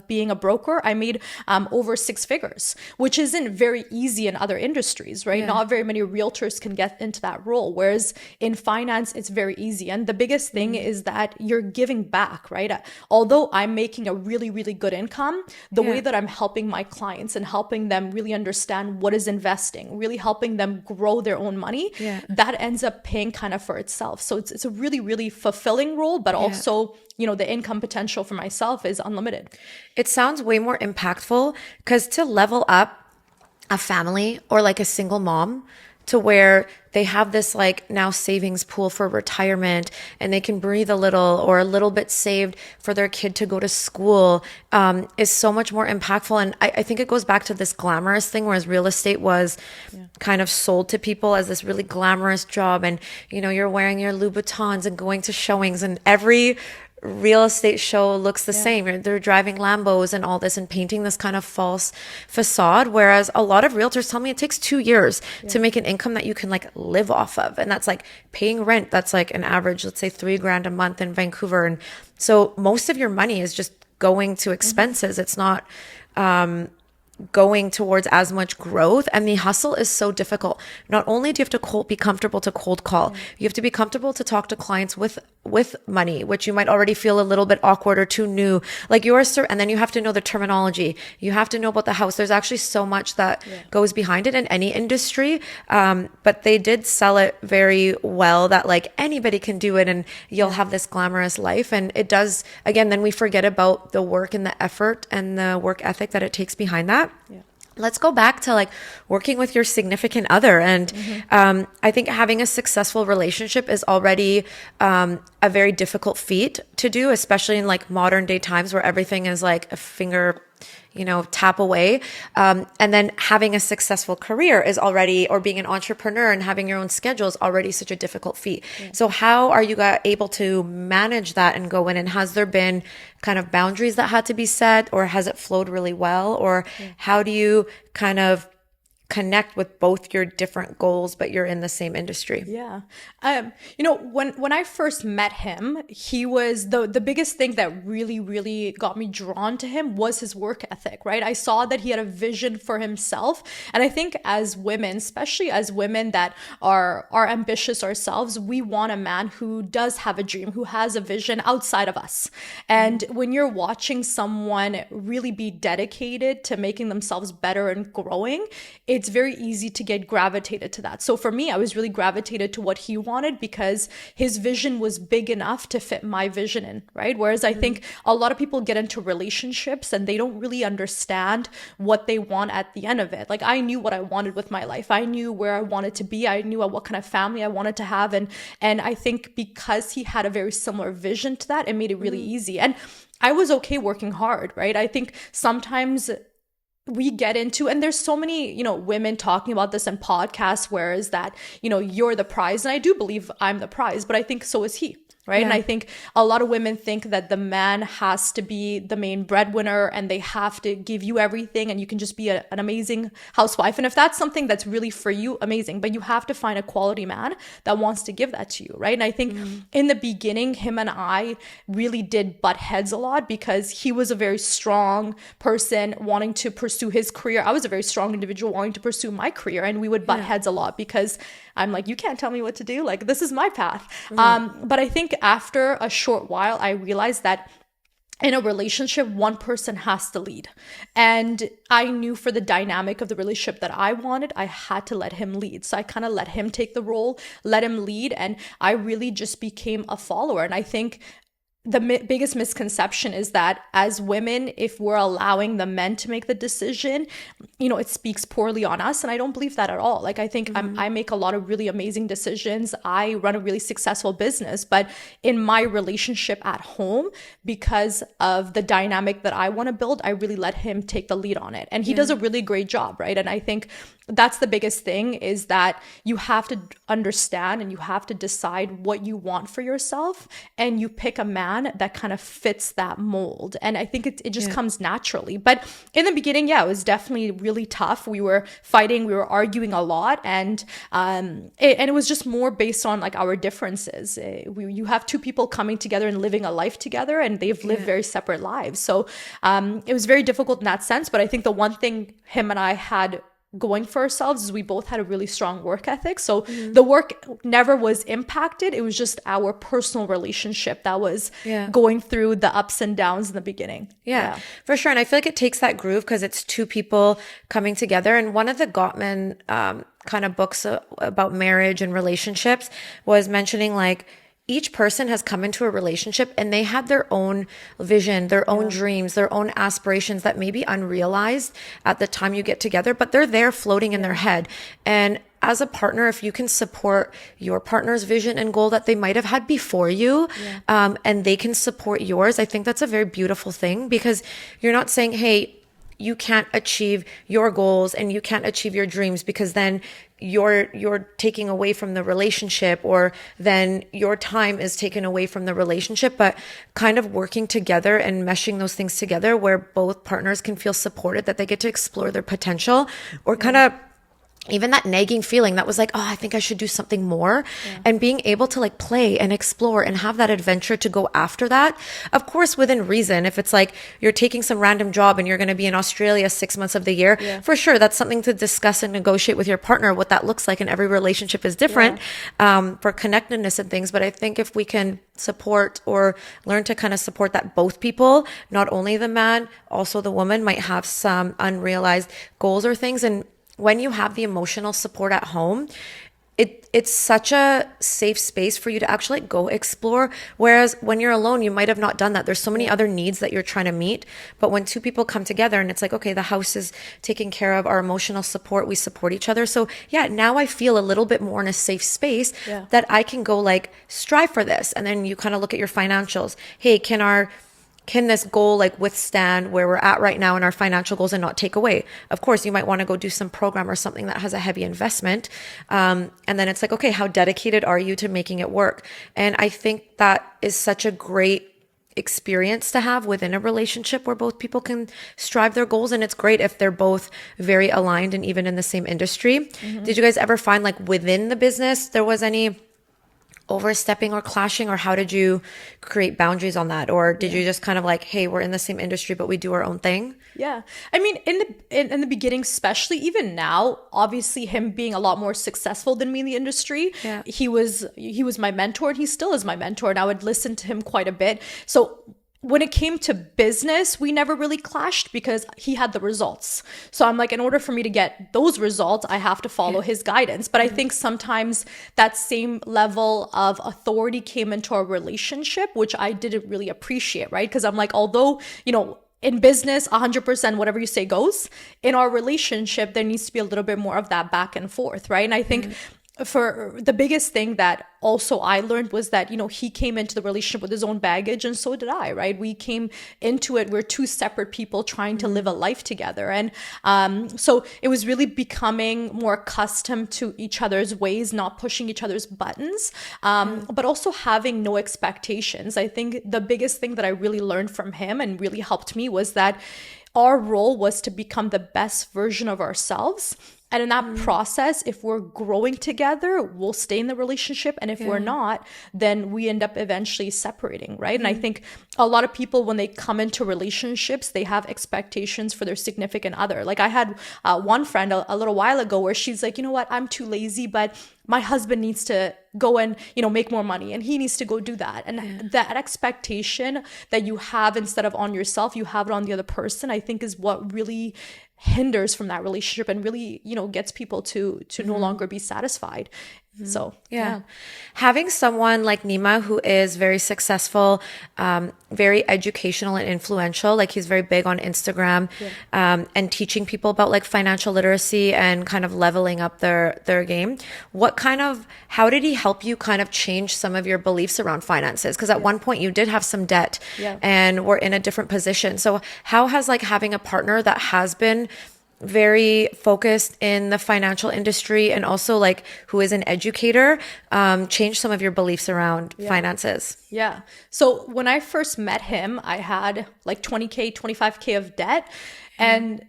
being a broker, I made over 6 figures, which isn't very easy in other industries, right? Not very many realtors can get into that role. Whereas in finance, it's very easy. And the biggest thing is that you're giving back, right? Although I'm making a really, really good income, the way that I'm helping my clients and helping them really understand what is investing, really helping them grow their own money, that ends up paying kind of for itself. So it's a really, really fulfilling role, but also, you know, the income potential for myself is unlimited. It sounds way more impactful because to level up a family or like a single mom to where they have this like now savings pool for retirement and they can breathe a little or a little bit saved for their kid to go to school is so much more impactful. And I think it goes back to this glamorous thing, whereas real estate was kind of sold to people as this really glamorous job. And, you know, you're wearing your Louboutins and going to showings, and every real estate show looks the same. They're driving Lambos and all this and painting this kind of false facade. Whereas a lot of realtors tell me it takes 2 years to make an income that you can like live off of. And that's like paying rent. That's like an average, let's say $3,000 a month in Vancouver. And so most of your money is just going to expenses. It's not, going towards as much growth. And the hustle is so difficult. Not only do you have to be comfortable to cold call, you have to be comfortable to talk to clients with money, which you might already feel a little bit awkward or too new. Like and then you have to know the terminology. You have to know about the house. There's actually so much that goes behind it in any industry. But they did sell it very well that like anybody can do it and you'll have this glamorous life. And it does, again, then we forget about the work and the effort and the work ethic that it takes behind that. Let's go back to like working with your significant other. And I think having a successful relationship is already a very difficult feat to do, especially in like modern day times where everything is like a finger, tap away. And then having a successful career is already, or being an entrepreneur and having your own schedule is already such a difficult feat. So how are you able to manage that and go in? And has there been kind of boundaries that had to be set, or has it flowed really well? Or how do you kind of connect with both your different goals, but you're in the same industry? When I first met him, he was the biggest thing that really, really got me drawn to him was his work ethic, right? I saw that he had a vision for himself. And I think as women, especially as women that are ambitious ourselves, we want a man who does have a dream, who has a vision outside of us. And when you're watching someone really be dedicated to making themselves better and growing, it's very easy to get gravitated to that. So for me, I was really gravitated to what he wanted because his vision was big enough to fit my vision in, right? Whereas I think a lot of people get into relationships and they don't really understand what they want at the end of it. Like, I knew what I wanted with my life. I knew where I wanted to be. I knew what kind of family I wanted to have. And I think because he had a very similar vision to that, it made it really easy. And I was okay working hard, right? I think sometimes we get into, and there's so many, women talking about this in podcasts, where is that, you're the prize. And I do believe I'm the prize, but I think so is he. Right. Yeah. And I think a lot of women think that the man has to be the main breadwinner and they have to give you everything and you can just be an amazing housewife. And if that's something that's really for you, amazing. But you have to find a quality man that wants to give that to you. Right. And I think in the beginning, him and I really did butt heads a lot because he was a very strong person wanting to pursue his career. I was a very strong individual wanting to pursue my career. And we would butt heads a lot because I'm like, you can't tell me what to do. Like, this is my path. But I think after a short while, I realized that in a relationship, one person has to lead. And I knew for the dynamic of the relationship that I wanted, I had to let him lead. So I kind of let him take the role, let him lead. And I really just became a follower. And I think the biggest misconception is that as women, if we're allowing the men to make the decision, it speaks poorly on us. And I don't believe that at all. Like, I think I make a lot of really amazing decisions. I run a really successful business, but in my relationship at home, because of the dynamic that I want to build, I really let him take the lead on it. And he does a really great job, right? And I think that's the biggest thing, is that you have to understand and you have to decide what you want for yourself, and you pick a man that kind of fits that mold. And I think it just comes naturally. But in the beginning, it was definitely really tough. We were fighting, we were arguing a lot, and it was just more based on like our differences. You have two people coming together and living a life together, and they've lived very separate lives. So it was very difficult in that sense. But I think the one thing him and I had going for ourselves is we both had a really strong work ethic. So the work never was impacted. It was just our personal relationship that was going through the ups and downs in the beginning. Yeah, for sure. And I feel like it takes that groove because it's two people coming together. And one of the Gottman kind of books about marriage and relationships was mentioning like, each person has come into a relationship and they had their own vision, their own dreams, their own aspirations that may be unrealized at the time you get together, but they're there floating in their head. And as a partner, if you can support your partner's vision and goal that they might have had before you, and they can support yours, I think that's a very beautiful thing, because you're not saying, hey, you can't achieve your goals and you can't achieve your dreams, because then you're taking away from the relationship, or then your time is taken away from the relationship. But kind of working together and meshing those things together where both partners can feel supported, that they get to explore their potential, or kind of even that nagging feeling that was like, oh, I think I should do something more, and being able to like play and explore and have that adventure to go after that. Of course, within reason. If it's like you're taking some random job and you're going to be in Australia 6 months of the year, for sure, that's something to discuss and negotiate with your partner, what that looks like. And every relationship is different for connectedness and things. But I think if we can support or learn to kind of support that both people, not only the man, also the woman might have some unrealized goals or things. And when you have the emotional support at home, it's such a safe space for you to actually go explore. Whereas when you're alone, you might have not done that. There's so many other needs that you're trying to meet. But when two people come together and it's like, okay, the house is taken care of, our emotional support, we support each other. So now I feel a little bit more in a safe space that I can go like strive for this. And then you kind of look at your financials. Hey, can this goal like withstand where we're at right now in our financial goals and not take away? Of course, you might want to go do some program or something that has a heavy investment. And then it's like, okay, how dedicated are you to making it work? And I think that is such a great experience to have within a relationship where both people can strive their goals. And it's great if they're both very aligned and even in the same industry. Did you guys ever find like within the business there was any overstepping or clashing, or how did you create boundaries on that? Or did you just kind of like, hey, we're in the same industry, but we do our own thing? Yeah. I mean, in the beginning, especially, even now, obviously him being a lot more successful than me in the industry, he was my mentor, and he still is my mentor, and I would listen to him quite a bit. So when it came to business, we never really clashed because he had the results. So I'm like, in order for me to get those results, I have to follow his guidance. But I think sometimes that same level of authority came into our relationship, which I didn't really appreciate, right? Because I'm like, although, in business, 100% whatever you say goes. In our relationship, there needs to be a little bit more of that back and forth, right? And I think for the biggest thing that also I learned was that, he came into the relationship with his own baggage, and so did I, right? We came into it, we're two separate people trying to live a life together. And so it was really becoming more accustomed to each other's ways, not pushing each other's buttons, but also having no expectations. I think the biggest thing that I really learned from him and really helped me was that our role was to become the best version of ourselves. And in that process, if we're growing together, we'll stay in the relationship. And if we're not, then we end up eventually separating, right? And I think a lot of people, when they come into relationships, they have expectations for their significant other. Like I had one friend a little while ago where she's like, you know what, I'm too lazy, but my husband needs to go and, make more money, and he needs to go do that. And that expectation that you have instead of on yourself, you have it on the other person, I think is what really hinders from that relationship and really, gets people to no longer be satisfied. So, yeah. Having someone like Nima who is very successful, very educational and influential, like he's very big on Instagram, and teaching people about like financial literacy and kind of leveling up their game. How did he help you kind of change some of your beliefs around finances? Because at one point you did have some debt and were in a different position. So how has like having a partner that has been very focused in the financial industry and also like who is an educator, change some of your beliefs around finances? Yeah. So when I first met him, I had like 20K, 25K of debt. And,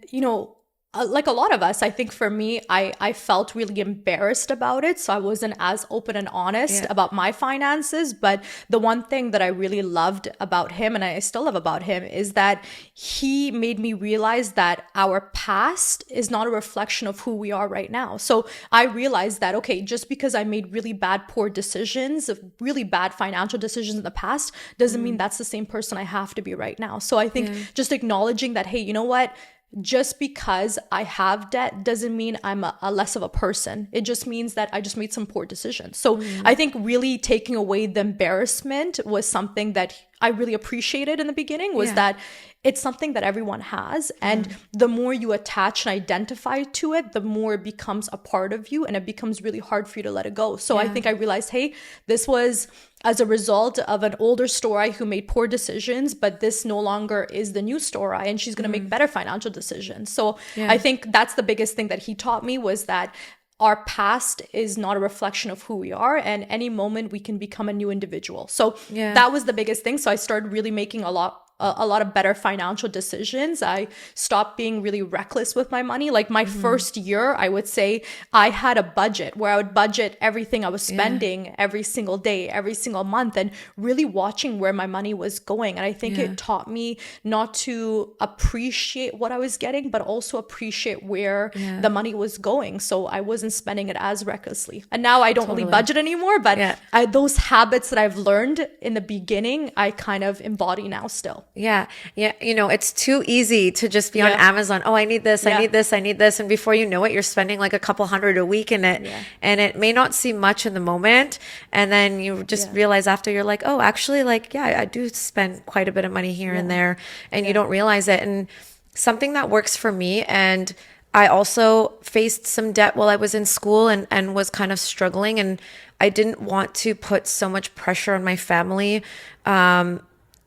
like a lot of us, I think for me, I felt really embarrassed about it. So I wasn't as open and honest about my finances. But the one thing that I really loved about him, and I still love about him, is that he made me realize that our past is not a reflection of who we are right now. So I realized that, okay, just because I made really bad, poor decisions, really bad financial decisions in the past, doesn't mean that's the same person I have to be right now. So I think just acknowledging that, hey, you know what? Just because I have debt doesn't mean I'm a less of a person. It just means that I just made some poor decisions. So I think really taking away the embarrassment was something that I really appreciated in the beginning, was that it's something that everyone has. And the more you attach and identify to it, the more it becomes a part of you, and it becomes really hard for you to let it go. So I think I realized, hey, this was as a result of an older Stori who made poor decisions, but this no longer is the new Stori, and she's going to make better financial decisions. So I think that's the biggest thing that he taught me, was that our past is not a reflection of who we are, and any moment we can become a new individual. So that was the biggest thing. So I started really making a lot of better financial decisions. I stopped being really reckless with my money. Like my first year, I would say I had a budget where I would budget everything I was spending every single day, every single month, and really watching where my money was going. And I think it taught me not to appreciate what I was getting, but also appreciate where the money was going. So I wasn't spending it as recklessly. And now I don't really budget anymore, but those habits that I've learned in the beginning, I kind of embody now still. Yeah. It's too easy to just be on Amazon. Oh, I need this, I need this, I need this. And before you know it, you're spending like a couple $100 a week in it. And it may not seem much in the moment. And then you just realize after, you're like, oh, actually, like, I do spend quite a bit of money here and there. And you don't realize it. And something that works for me, and I also faced some debt while I was in school and was kind of struggling. And I didn't want to put so much pressure on my family,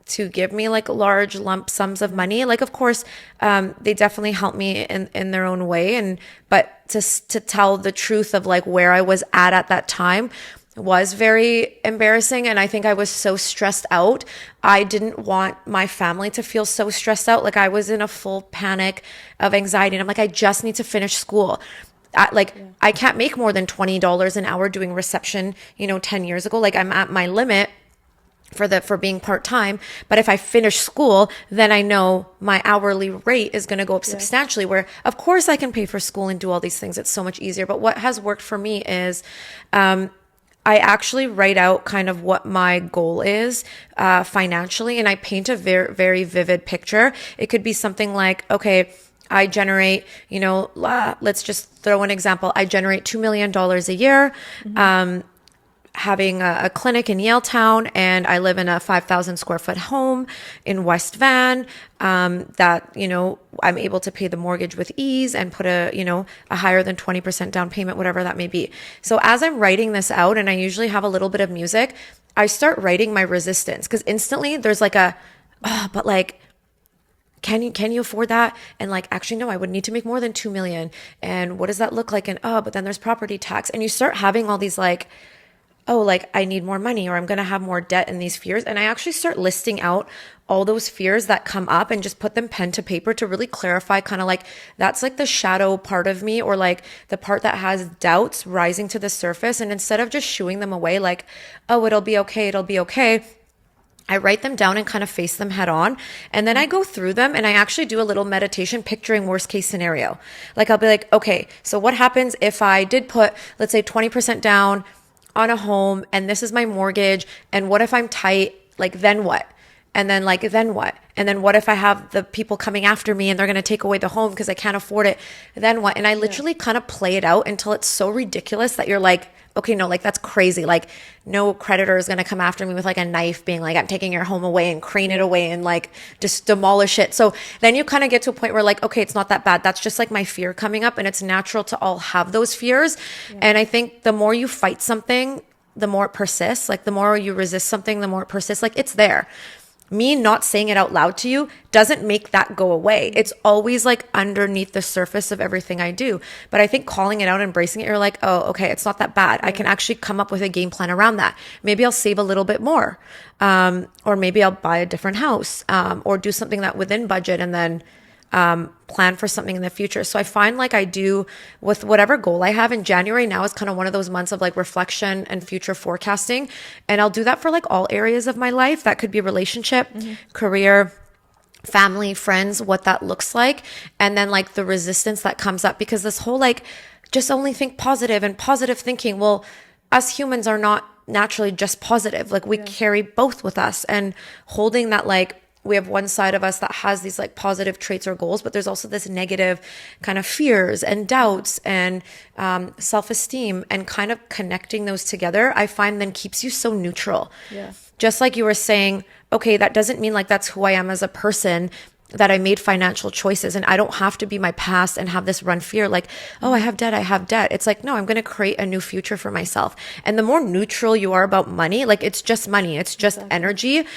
to give me like large lump sums of money. Like, of course, they definitely helped me in their own way. But to tell the truth of like where I was at that time was very embarrassing. And I think I was so stressed out. I didn't want my family to feel so stressed out. Like I was in a full panic of anxiety. And I'm like, I just need to finish school. I can't make more than $20 an hour doing reception, 10 years ago. Like I'm at my limit for being part-time. But if I finish school, then I know my hourly rate is going to go up substantially, where of course I can pay for school and do all these things. It's so much easier. But what has worked for me is, I actually write out kind of what my goal is financially, and I paint a very, very vivid picture. It could be something like, okay, I generate, let's just throw an example. I generate $2 million a year. Having a clinic in Yaletown, and I live in a 5,000 square foot home in West Van, that, I'm able to pay the mortgage with ease and put a higher than 20% down payment, whatever that may be. So as I'm writing this out, and I usually have a little bit of music, I start writing my resistance, because instantly there's like but like, can you afford that? And like, actually, no, I would need to make more than 2 million. And what does that look like? And, but then there's property tax. And you start having all these like, like I need more money, or I'm going to have more debt, and these fears. And I actually start listing out all those fears that come up and just put them pen to paper to really clarify kind of like, that's like the shadow part of me, or like the part that has doubts rising to the surface. And instead of just shooing them away like, it'll be okay, I write them down and kind of face them head on. And then I go through them, and I actually do a little meditation picturing worst case scenario. Like I'll be like, okay, so what happens if I did put, let's say 20% down on a home, and this is my mortgage, and what if I'm tight? Like, then what? And then then what? And then what if I have the people coming after me and they're going to take away the home because I can't afford it? Then what? And I literally kind of play it out until it's so ridiculous that you're like, okay, no, like that's crazy. Like no creditor is going to come after me with like a knife being like, I'm taking your home away and crane it away and like just demolish it. So then you kind of get to a point where like, okay, it's not that bad. That's just like my fear coming up, and it's natural to all have those fears. Yeah. And I think the more you fight something, the more it persists. Like the more you resist something, the more it persists. Like it's there. Me not saying it out loud to you doesn't make that go away. It's always like underneath the surface of everything I do. But I think calling it out, embracing it, you're like, oh, okay, it's not that bad. I can actually come up with a game plan around that. Maybe I'll save a little bit more. Or maybe I'll buy a different house, or do something that within budget, and then plan for something in the future. So I find like I do with whatever goal I have. In January now is kind of one of those months of like reflection and future forecasting. And I'll do that for like all areas of my life. That could be relationship, career, family, friends, what that looks like. And then like the resistance that comes up, because this whole like, just only think positive and positive thinking. Well, us humans are not naturally just positive. Like we carry both with us, and holding that like, we have one side of us that has these like positive traits or goals, but there's also this negative kind of fears and doubts and self-esteem, and kind of connecting those together, I find then keeps you so neutral. Yeah. Just like you were saying, okay, that doesn't mean like that's who I am as a person, that I made financial choices, and I don't have to be my past and have this run fear like, oh, I have debt. It's like, no, I'm going to create a new future for myself. And the more neutral you are about money, like it's just money, it's just energy.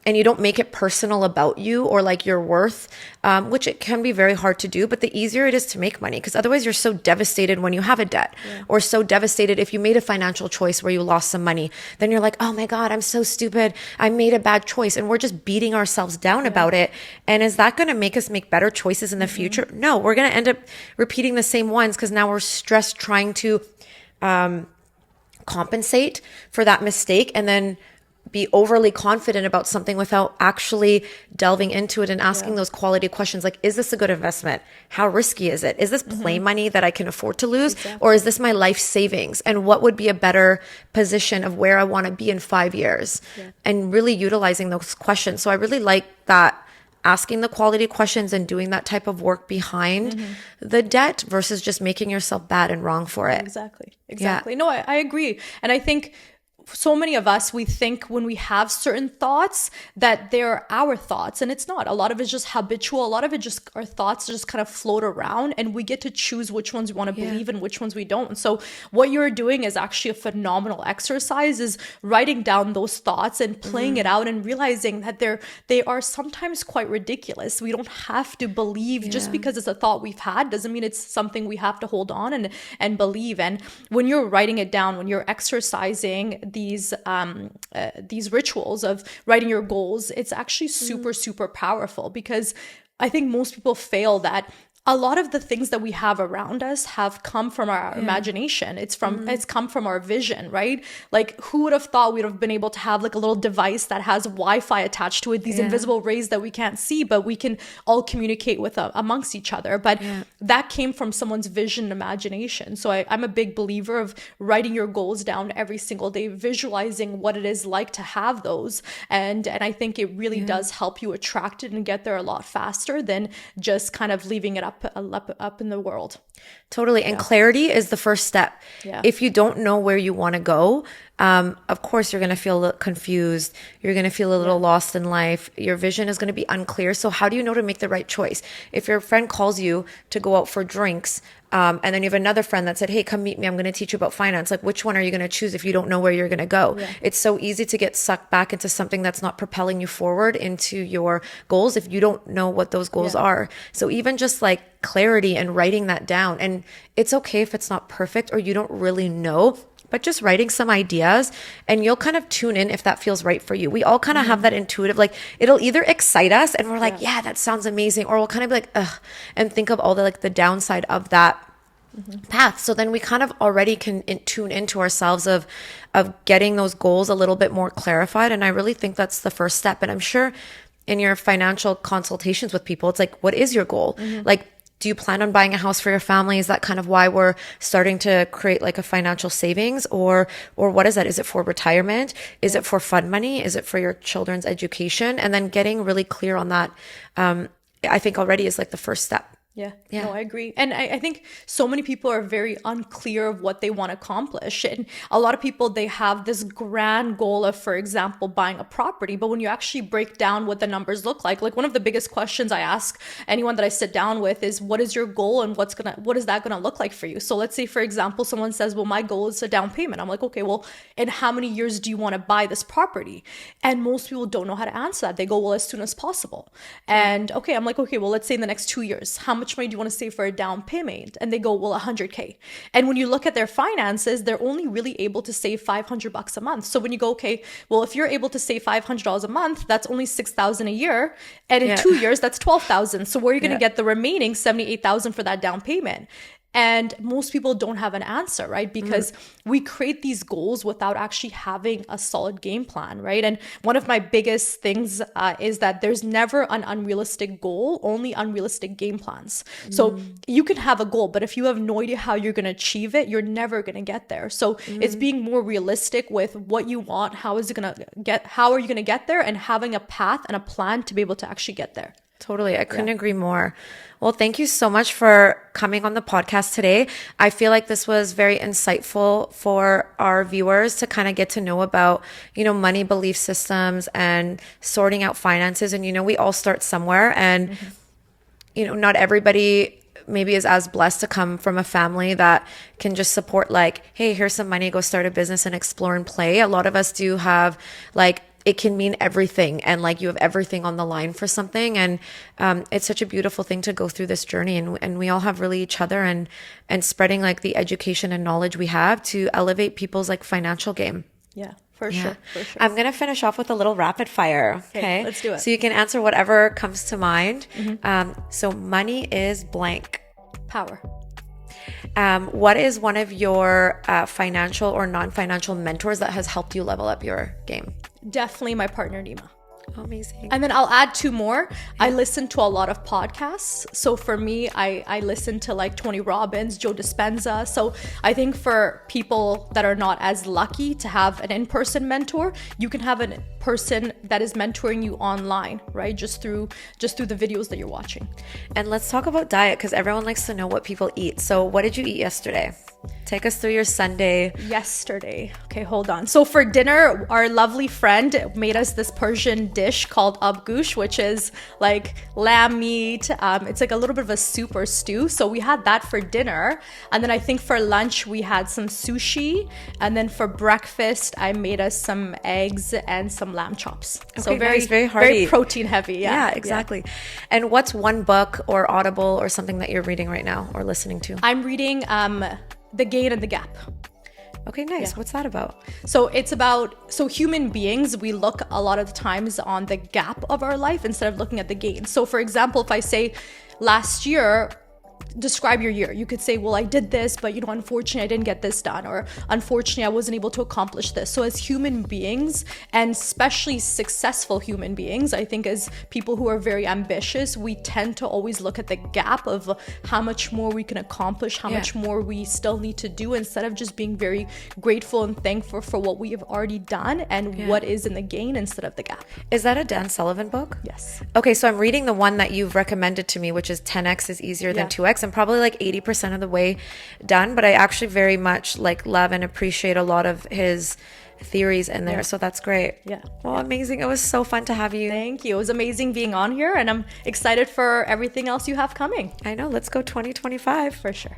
And you don't make it personal about you or like your worth, which it can be very hard to do. But the easier it is to make money, because otherwise you're so devastated when you have a debt, or so devastated if you made a financial choice where you lost some money. Then you're like, oh my God, I'm so stupid. I made a bad choice. And we're just beating ourselves down about it. And is that going to make us make better choices in the future? No, we're going to end up repeating the same ones, because now we're stressed trying to compensate for that mistake, and then be overly confident about something without actually delving into it and asking those quality questions. Like, is this a good investment? How risky is it? Is this play money that I can afford to lose? Or is this my life savings? And what would be a better position of where I want to be in 5 years? And really utilizing those questions. So I really like that, asking the quality questions and doing that type of work behind the debt versus just making yourself bad and wrong for it. Exactly. Yeah. No, I agree. And I think so many of us, we think when we have certain thoughts that they're our thoughts, and it's not. A lot of it's just habitual. A lot of it just, our thoughts just kind of float around, and we get to choose which ones we want to believe and which ones we don't. And so what you're doing is actually a phenomenal exercise, is writing down those thoughts and playing it out, and realizing that they are sometimes quite ridiculous. We don't have to believe just because it's a thought we've had doesn't mean it's something we have to hold on and believe. And when you're writing it down, when you're exercising these rituals of writing your goals, it's actually super, super powerful, because I think most people fail that a lot of the things that we have around us have come from our imagination. It's come from our vision, right? Like, who would have thought we'd have been able to have like a little device that has Wi-Fi attached to it, these invisible rays that we can't see, but we can all communicate with amongst each other. But that came from someone's vision and imagination. So I'm a big believer of writing your goals down every single day, visualizing what it is like to have those. And I think it really does help you attract it and get there a lot faster than just kind of leaving it up in the world. Totally. And clarity is the first step. If you don't know where you want to go, of course, you're going to feel a little confused. You're going to feel a little lost in life. Your vision is going to be unclear. So how do you know to make the right choice? If your friend calls you to go out for drinks, and then you have another friend that said, hey, come meet me, I'm going to teach you about finance. Like, which one are you going to choose if you don't know where you're going to go? It's so easy to get sucked back into something that's not propelling you forward into your goals if you don't know what those goals are. So even just like clarity and writing that down, and it's okay if it's not perfect or you don't really know, but just writing some ideas, and you'll kind of tune in if that feels right for you. We all kind of have that intuitive, like, it'll either excite us and we're like, yeah, that sounds amazing. Or we'll kind of be like, ugh, and think of all the, like, the downside of that path. So then we kind of already can tune into ourselves of getting those goals a little bit more clarified. And I really think that's the first step. And I'm sure in your financial consultations with people, it's like, what is your goal? Like, do you plan on buying a house for your family? Is that kind of why we're starting to create like a financial savings? Or what is that? Is it for retirement? Is it for fund money? Is it for your children's education? And then getting really clear on that, I think already is like the first step. Yeah, no, I agree. And I think so many people are very unclear of what they want to accomplish. And a lot of people, they have this grand goal of, for example, buying a property. But when you actually break down what the numbers look like one of the biggest questions I ask anyone that I sit down with is, what is your goal and what is that going to look like for you? So let's say, for example, someone says, well, my goal is a down payment. I'm like, okay, well, in how many years do you want to buy this property? And most people don't know how to answer that. They go, well, as soon as possible. And okay, I'm like, okay, well, let's say in the next 2 years, how much money do you want to save for a down payment? And they go, well, 100K. And when you look at their finances, they're only really able to save $500 a month. So when you go, okay, well, if you're able to save $500 a month, that's only $6,000 a year. And in 2 years, that's $12,000. So where are you going to get the remaining $78,000 for that down payment? And most people don't have an answer, right? Because we create these goals without actually having a solid game plan, right? And one of my biggest things is that there's never an unrealistic goal, only unrealistic game plans. So you can have a goal, but if you have no idea how you're going to achieve it, you're never going to get there. So it's being more realistic with what you want, how are you going to get there, and having a path and a plan to be able to actually get there. Totally. I couldn't agree more. Well, thank you so much for coming on the podcast today. I feel like this was very insightful for our viewers to kind of get to know about, money belief systems and sorting out finances. And, we all start somewhere, and, not everybody maybe is as blessed to come from a family that can just support, like, hey, here's some money, go start a business and explore and play. A lot of us do have it can mean everything, and you have everything on the line for something. And it's such a beautiful thing to go through this journey, and we all have really each other, and spreading the education and knowledge we have to elevate people's financial game. Yeah, for sure. I'm going to finish off with a little rapid fire. Okay, let's do it. So you can answer whatever comes to mind. So money is blank. Power. What is one of your financial or non-financial mentors that has helped you level up your game? Definitely my partner, Nima. Amazing. And then I'll add 2 more. I listen to a lot of podcasts. So for me, I listen to Tony Robbins, Joe Dispenza. So I think for people that are not as lucky to have an in-person mentor, you can have a person that is mentoring you online, right? Just through the videos that you're watching. And let's talk about diet, because everyone likes to know what people eat. So what did you eat yesterday? Take us through your Sunday. Yesterday. Okay, hold on. So for dinner, our lovely friend made us this Persian dish called abgush, which is lamb meat. It's a little bit of a soup or stew. So we had that for dinner. And then I think for lunch, we had some sushi. And then for breakfast, I made us some eggs and some lamb chops. Okay, so very hearty. Very protein heavy. Yeah, exactly. Yeah. And what's one book or Audible or something that you're reading right now or listening to? I'm reading The Gain and the Gap. Okay, nice. Yeah. What's that about? So it's about, human beings, we look a lot of the times on the gap of our life instead of looking at the gain. So for example, if I say last year, describe your year. You could say, well, I did this, but unfortunately I didn't get this done, or unfortunately I wasn't able to accomplish this. So as human beings, and especially successful human beings, I think as people who are very ambitious, we tend to always look at the gap of how much more we can accomplish, how much more we still need to do, instead of just being very grateful and thankful for what we have already done and what is in the gain instead of the gap. Is that a Dan Sullivan book? Yes. Okay, so I'm reading the one that you've recommended to me, which is 10x is easier than 2x. I'm probably like 80% of the way done, but I actually very much like love and appreciate a lot of his theories in there. So that's great. Well, amazing. It was so fun to have you. Thank you. It was amazing being on here, and I'm excited for everything else you have coming. I know. Let's go 2025. For sure.